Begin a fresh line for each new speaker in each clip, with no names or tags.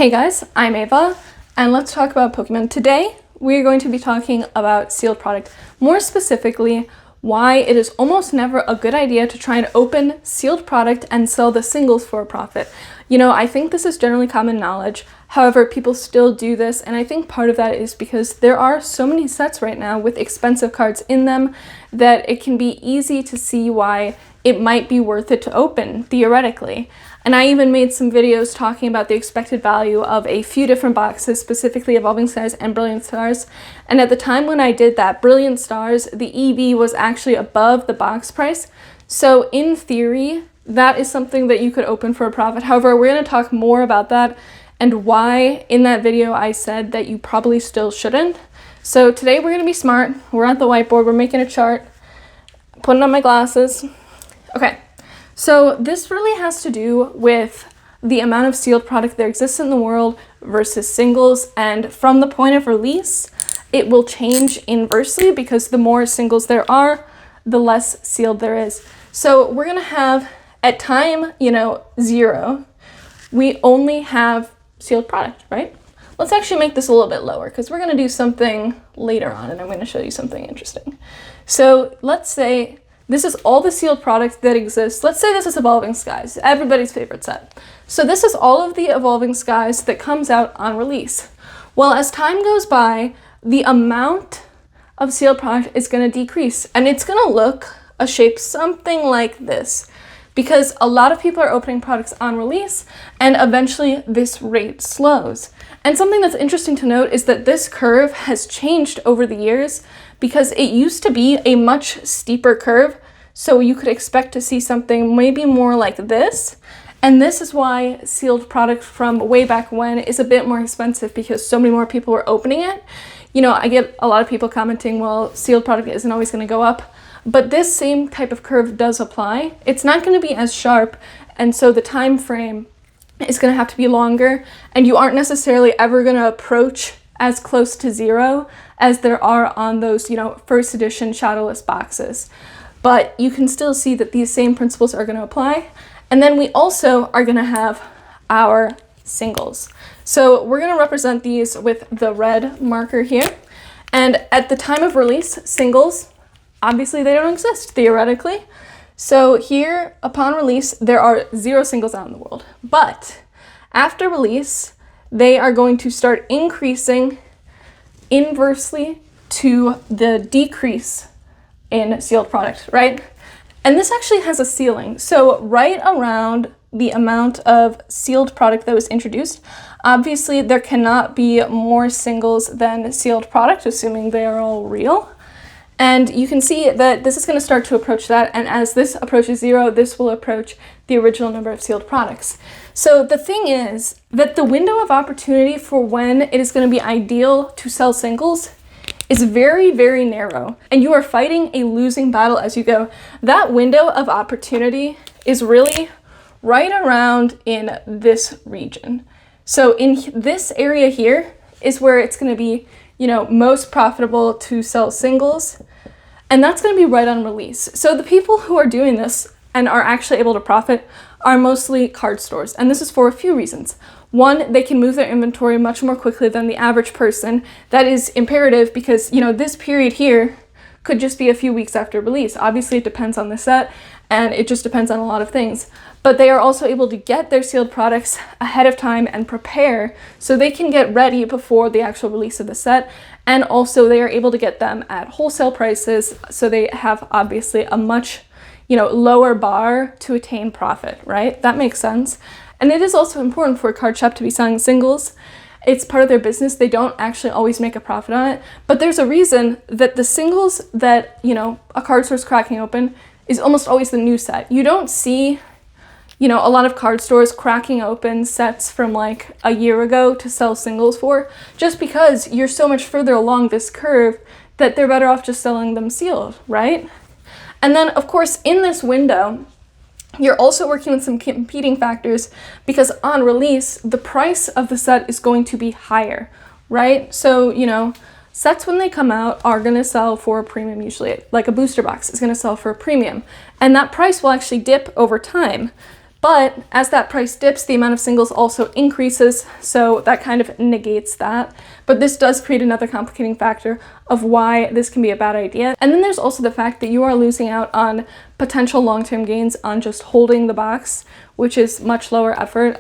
Hey guys, I'm Ava, and let's talk about Pokemon. Today, we're going to be talking about sealed product. More specifically, why it is almost never a good idea to try and open sealed product and sell the singles for a profit. You know, I think this is generally common knowledge. However, people still do this, and I think part of that is because there are so many sets right now with expensive cards in them that it can be easy to see why it might be worth it to open, theoretically. And I even made some videos talking about the expected value of a few different boxes, specifically Evolving Stars and Brilliant Stars. And at the time when I did that, Brilliant Stars, the EV was actually above the box price. So in theory, that is something that you could open for a profit. However, we're going to talk more about that and why in that video I said that you probably still shouldn't. So today we're going to be smart. We're at the whiteboard. We're making a chart. Putting on my glasses. Okay. So this really has to do with the amount of sealed product there exists in the world versus singles, and from the point of release, it will change inversely because the more singles there are, the less sealed there is. So we're gonna have, at time, 0, we only have sealed product, right? Let's actually make this a little bit lower because we're gonna do something later on and I'm gonna show you something interesting. So let's say this is all the sealed product that exists. Let's say this is Evolving Skies, everybody's favorite set. So this is all of the Evolving Skies that comes out on release. Well, as time goes by, the amount of sealed product is going to decrease, and it's going to look a shape something like this, because a lot of people are opening products on release, and eventually this rate slows. And something that's interesting to note is that this curve has changed over the years, because it used to be a much steeper curve, so you could expect to see something maybe more like this. And this is why sealed product from way back when is a bit more expensive, because so many more people were opening it. I get a lot of people commenting, well, sealed product isn't always going to go up, but this same type of curve does apply. It's not going to be as sharp, and so the time frame is going to have to be longer, and you aren't necessarily ever going to approach as close to 0 as there are on those, first edition shadowless boxes. But you can still see that these same principles are going to apply. And then we also are going to have our singles. So we're going to represent these with the red marker here. And at the time of release, singles, obviously they don't exist theoretically. So here, upon release, there are 0 singles out in the world. But after release, they are going to start increasing inversely to the decrease in sealed product, right? And this actually has a ceiling. So right around the amount of sealed product that was introduced, obviously there cannot be more singles than sealed product, assuming they are all real. And you can see that this is going to start to approach that, and as this approaches 0, this will approach the original number of sealed products. So the thing is that the window of opportunity for when it is going to be ideal to sell singles is very, very narrow, and you are fighting a losing battle as you go. That window of opportunity is really right around in this region. So in this area here is where it's going to be, most profitable to sell singles, and that's going to be right on release. So the people who are doing this and are actually able to profit are mostly card stores, and this is for a few reasons. One, they can move their inventory much more quickly than the average person. That is imperative because, this period here could just be a few weeks after release. Obviously, it depends on the set, and it just depends on a lot of things. But they are also able to get their sealed products ahead of time and prepare so they can get ready before the actual release of the set. And also they are able to get them at wholesale prices, so they have obviously a much, lower bar to attain profit, right? That makes sense. And it is also important for a card shop to be selling singles. It's part of their business. They don't actually always make a profit on it. But there's a reason that the singles that, a card store's cracking open is almost always the new set. You don't see, a lot of card stores cracking open sets from like a year ago to sell singles for, just because you're so much further along this curve that they're better off just selling them sealed, right? And then, of course, in this window, you're also working with some competing factors because on release, the price of the set is going to be higher, right? So, sets when they come out are going to sell for a premium usually. Like a booster box is going to sell for a premium. And that price will actually dip over time But as that price dips, the amount of singles also increases, so that kind of negates that. But this does create another complicating factor of why this can be a bad idea. And then there's also the fact that you are losing out on potential long-term gains on just holding the box, which is much lower effort.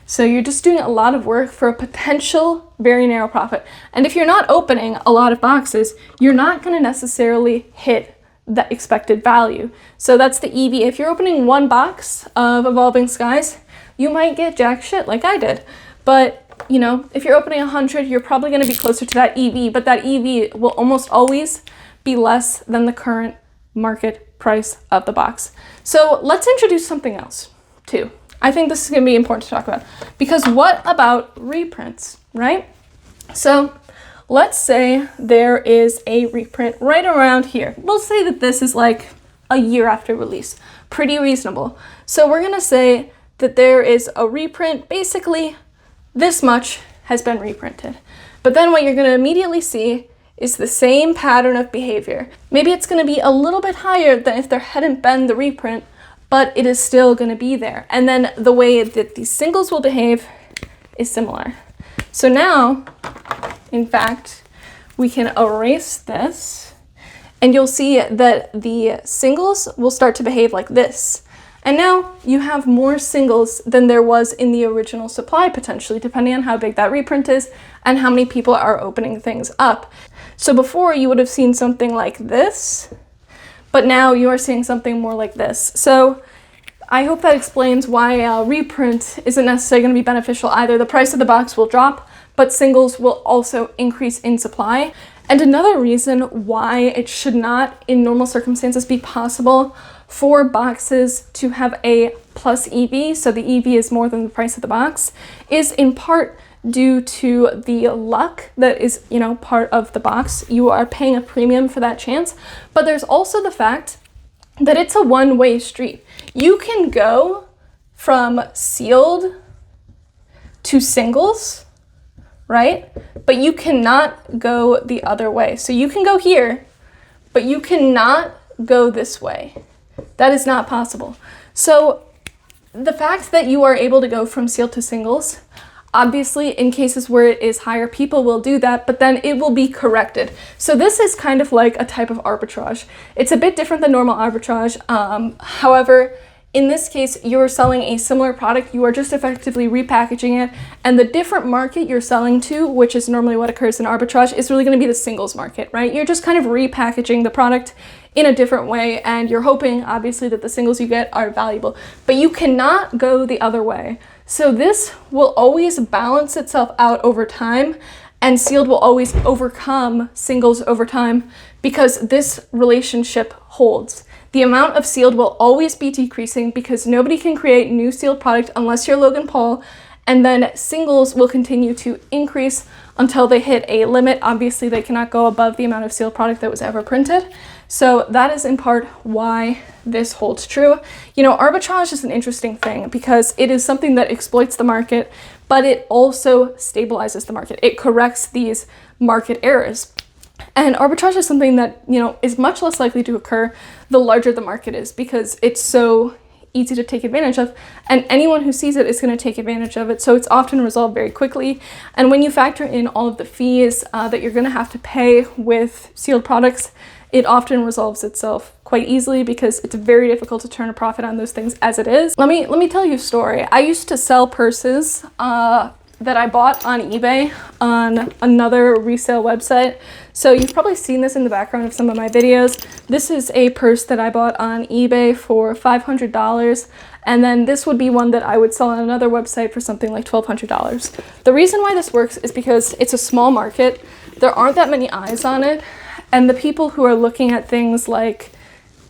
So you're just doing a lot of work for a potential very narrow profit. And if you're not opening a lot of boxes, you're not going to necessarily hit the expected value. So that's the EV. If you're opening one box of Evolving Skies, you might get jack shit like I did. But, you know, if you're opening 100, you're probably going to be closer to that EV, but that EV will almost always be less than the current market price of the box. So let's introduce something else too. I think this is going to be important to talk about, because what about reprints, right? So let's say there is a reprint right around here. We'll say that this is like a year after release. Pretty reasonable. So we're going to say that there is a reprint. Basically, this much has been reprinted. But then what you're going to immediately see is the same pattern of behavior. Maybe it's going to be a little bit higher than if there hadn't been the reprint, but it is still going to be there. And then the way that these singles will behave is similar. So now, in fact, we can erase this, and you'll see that the singles will start to behave like this. And now you have more singles than there was in the original supply, potentially, depending on how big that reprint is and how many people are opening things up. So before, you would have seen something like this, but now you are seeing something more like this. So I hope that explains why a reprint isn't necessarily going to be beneficial either. The price of the box will drop, but singles will also increase in supply. And another reason why it should not, in normal circumstances, be possible for boxes to have a plus EV, so the EV is more than the price of the box, is in part due to the luck that is, you know, part of the box. You are paying a premium for that chance, but there's also the fact that it's a one-way street. You can go from sealed to singles, right? But you cannot go the other way. So you can go here, but you cannot go this way. That is not possible. So the fact that you are able to go from sealed to singles, obviously in cases where it is higher, people will do that, but then it will be corrected. So this is kind of like a type of arbitrage. It's a bit different than normal arbitrage. However, in this case, you're selling a similar product. You are just effectively repackaging it, and the different market you're selling to, which is normally what occurs in arbitrage, is really going to be the singles market, right? You're just kind of repackaging the product in a different way, and you're hoping, obviously, that the singles you get are valuable, but you cannot go the other way. So this will always balance itself out over time, and sealed will always overcome singles over time because this relationship holds. The amount of sealed will always be decreasing because nobody can create new sealed product unless you're Logan Paul, and then singles will continue to increase until they hit a limit. Obviously, they cannot go above the amount of sealed product that was ever printed. So that is in part why this holds true. You know, arbitrage is an interesting thing because it is something that exploits the market, but it also stabilizes the market. It corrects these market errors. And arbitrage is something that, you know, is much less likely to occur the larger the market is because it's so easy to take advantage of, and anyone who sees it is going to take advantage of it. So it's often resolved very quickly. And when you factor in all of the fees that you're going to have to pay with sealed products, it often resolves itself quite easily because it's very difficult to turn a profit on those things as it is. Let me tell you a story. I used to sell purses that I bought on eBay on another resale website. So you've probably seen this in the background of some of my videos. This is a purse that I bought on eBay for $500. And then this would be one that I would sell on another website for something like $1,200. The reason why this works is because it's a small market. There aren't that many eyes on it. And the people who are looking at things like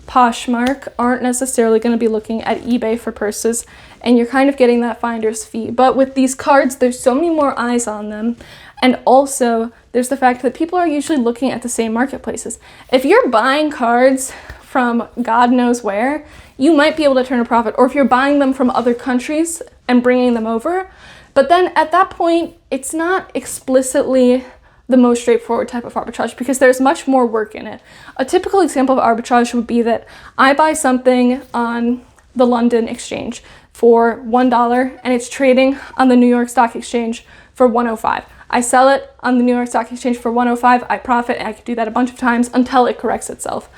Poshmark aren't necessarily going to be looking at eBay for purses, and you're kind of getting that finder's fee. But with these cards, there's so many more eyes on them, and also there's the fact that people are usually looking at the same marketplaces. If you're buying cards from God knows where, you might be able to turn a profit, or if you're buying them from other countries and bringing them over, but then at that point, it's not explicitly the most straightforward type of arbitrage because there's much more work in it. A typical example of arbitrage would be that I buy something on the London exchange for $1 and it's trading on the New York Stock Exchange for 105. I sell it on the New York Stock Exchange for 105, I profit, and I could do that a bunch of times until it corrects itself.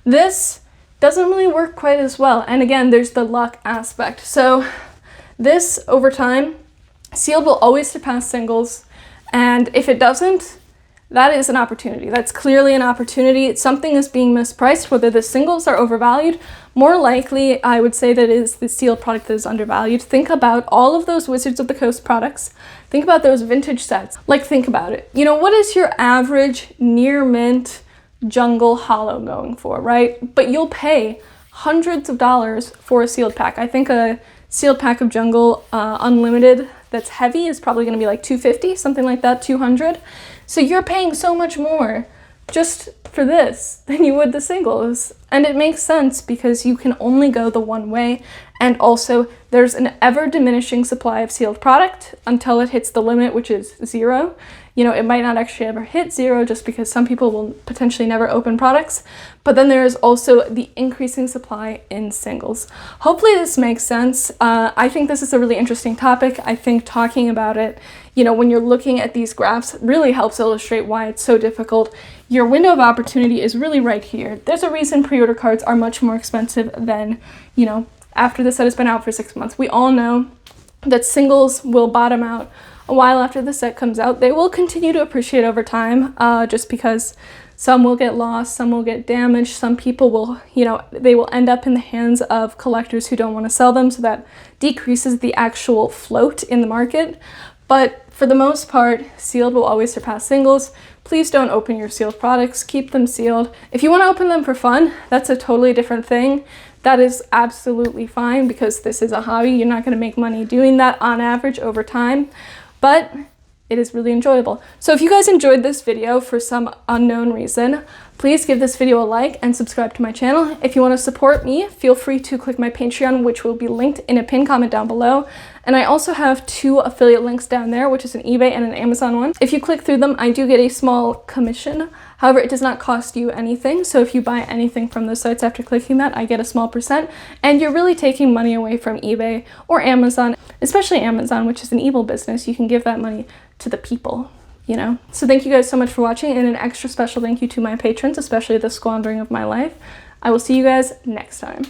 This doesn't really work quite as well. And again, there's the luck aspect. So this, over time, sealed will always surpass singles. And if it doesn't, that is an opportunity. That's clearly an opportunity. Something is being mispriced, whether the singles are overvalued. More likely, I would say that it is the sealed product that is undervalued. Think about all of those Wizards of the Coast products. Think about those vintage sets. Like, think about it. You know, what is your average near mint jungle hollow going for, right? But you'll pay hundreds of dollars for a sealed pack. I think a sealed pack of jungle unlimited that's heavy is probably going to be like $250, something like that, $200. So you're paying so much more just for this than you would the singles. And it makes sense because you can only go the one way. And also there's an ever diminishing supply of sealed product until it hits the limit, which is 0. You know, it might not actually ever hit 0 just because some people will potentially never open products. But then there is also the increasing supply in singles. Hopefully this makes sense. I think this is a really interesting topic. I think talking about it, you know, when you're looking at these graphs really helps illustrate why it's so difficult. Your window of opportunity is really right here. There's a reason pre-order cards are much more expensive than, you know, after the set has been out for 6 months. We all know that singles will bottom out a while after the set comes out. They will continue to appreciate over time, just because some will get lost, some will get damaged, some people will, you know, they will end up in the hands of collectors who don't want to sell them, so that decreases the actual float in the market. But for the most part, sealed will always surpass singles. Please don't open your sealed products, keep them sealed. If you want to open them for fun, that's a totally different thing. That is absolutely fine because this is a hobby. You're not going to make money doing that on average over time, but it is really enjoyable. So if you guys enjoyed this video for some unknown reason, please give this video a like and subscribe to my channel. If you want to support me, feel free to click my Patreon, which will be linked in a pinned comment down below. And I also have 2 affiliate links down there, which is an eBay and an Amazon one. If you click through them, I do get a small commission. However, it does not cost you anything. So if you buy anything from those sites after clicking that, I get a small %. And you're really taking money away from eBay or Amazon, especially Amazon, which is an evil business. You can give that money to the people, you know? So thank you guys so much for watching, and an extra special thank you to my patrons, especially the squandering of my life. I will see you guys next time.